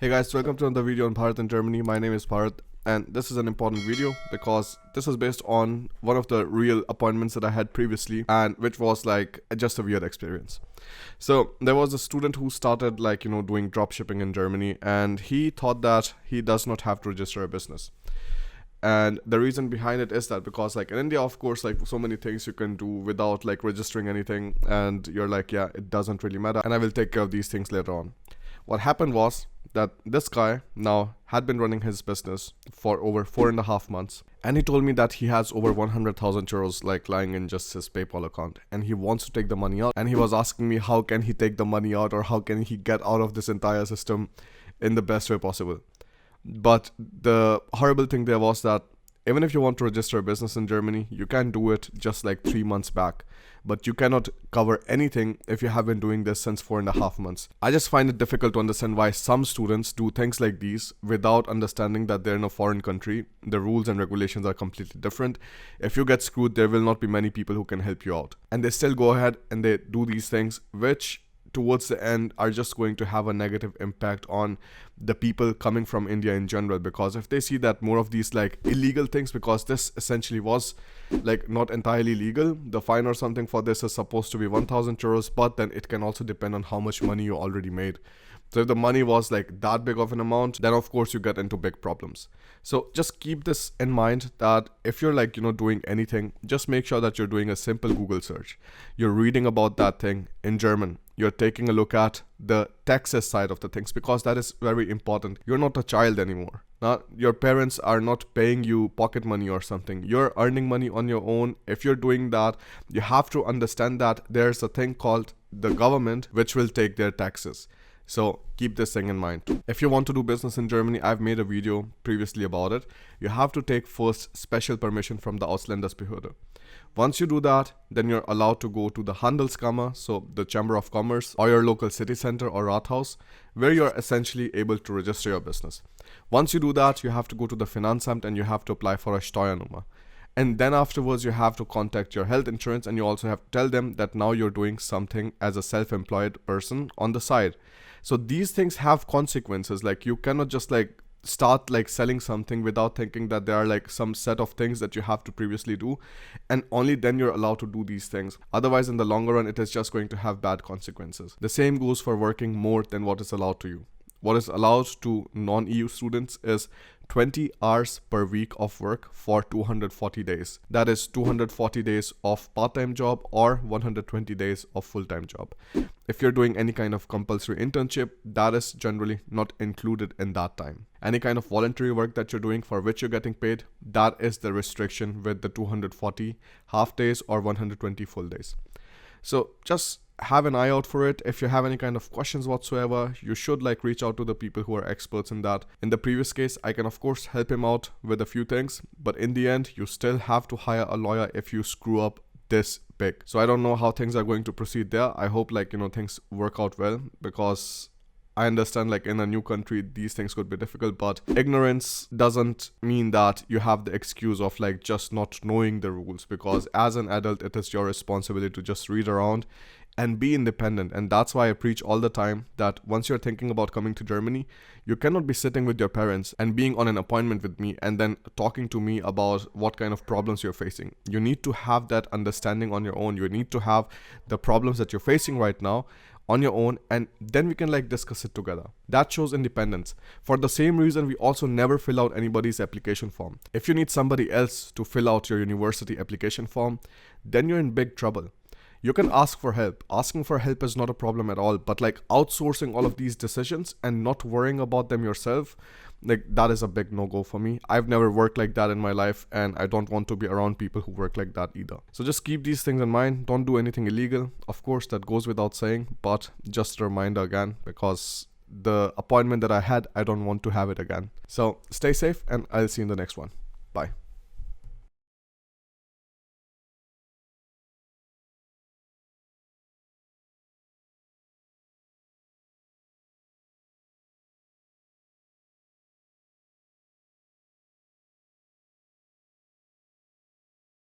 Hey guys, welcome to another video on Bharat and Germany. My name is Bharat and this is an important video because this is based on one of the real appointments that I had previously and which was like just a weird experience. So there was a student who started doing drop shipping in Germany, and he thought that he does not have to register a business. And the reason behind it is that because in India, of course, so many things you can do without registering anything, and you're like, yeah, it doesn't really matter and I will take care of these things later on. What happened was that this guy now had been running his business for over 4.5 months, and he told me that he has over 100,000 euros lying in just his PayPal account, and he wants to take the money out. And he was asking me how can he take the money out, or how can he get out of this entire system in the best way possible. But the horrible thing there was that even if you want to register a business in Germany, you can do it just 3 months back. But you cannot cover anything if you have been doing this since 4.5 months. I just find it difficult to understand why some students do things like these without understanding that they're in a foreign country. The rules and regulations are completely different. If you get screwed, there will not be many people who can help you out. And they still go ahead and they do these things, which towards the end are just going to have a negative impact on the people coming from India in general, because if they see that more of these illegal things, because this essentially was not entirely legal, the fine or something for this is supposed to be 1,000 euros, but then it can also depend on how much money you already made. So if the money was that big of an amount, then of course you get into big problems. So just keep this in mind, that if you're doing anything, just make sure that you're doing a simple Google search. You're reading about that thing in German. You're taking a look at the taxes side of the things, because that is very important. You're not a child anymore. Now, your parents are not paying you pocket money or something. You're earning money on your own. If you're doing that, you have to understand that there's a thing called the government which will take their taxes. So keep this thing in mind. If you want to do business in Germany, I've made a video previously about it. You have to take first special permission from the Ausländersbehörde. Once you do that, then you're allowed to go to the Handelskammer, so the Chamber of Commerce, or your local city center or Rathaus, where you're essentially able to register your business. Once you do that, you have to go to the Finanzamt and you have to apply for a Steuernummer. And then afterwards, you have to contact your health insurance, and you also have to tell them that now you're doing something as a self-employed person on the side. So these things have consequences. You cannot just start selling something without thinking that there are some set of things that you have to previously do, and only then you're allowed to do these things. Otherwise, in the longer run, it is just going to have bad consequences. The same goes for working more than what is allowed to you. What is allowed to non-EU students is 20 hours per week of work for 240 days. That is 240 days of part-time job or 120 days of full-time job. If you're doing any kind of compulsory internship, that is generally not included in that time. Any kind of voluntary work that you're doing for which you're getting paid, that is the restriction with the 240 half days or 120 full days. So just have an eye out for it. If you have any kind of questions whatsoever, you should reach out to the people who are experts in that. In the previous case, I can of course help him out with a few things, but in the end, you still have to hire a lawyer if you screw up this big. So I don't know how things are going to proceed there. I hope things work out well, because I understand in a new country these things could be difficult, but ignorance doesn't mean that you have the excuse of just not knowing the rules, because as an adult it is your responsibility to just read around and be independent. And that's why I preach all the time that once you're thinking about coming to Germany, you cannot be sitting with your parents and being on an appointment with me and then talking to me about what kind of problems you're facing. You need to have that understanding on your own. You need to have the problems that you're facing right now on your own, and then we can discuss it together. That shows independence. For the same reason, we also never fill out anybody's application form. If you need somebody else to fill out your university application form, then you're in big trouble. You can ask for help. Asking for help is not a problem at all, but outsourcing all of these decisions and not worrying about them yourself, that is a big no-go for me. I've never worked like that in my life, and I don't want to be around people who work like that either. So just keep these things in mind. Don't do anything illegal. Of course, that goes without saying, but just a reminder again, because the appointment that I had, I don't want to have it again. So stay safe, and I'll see you in the next one. Bye.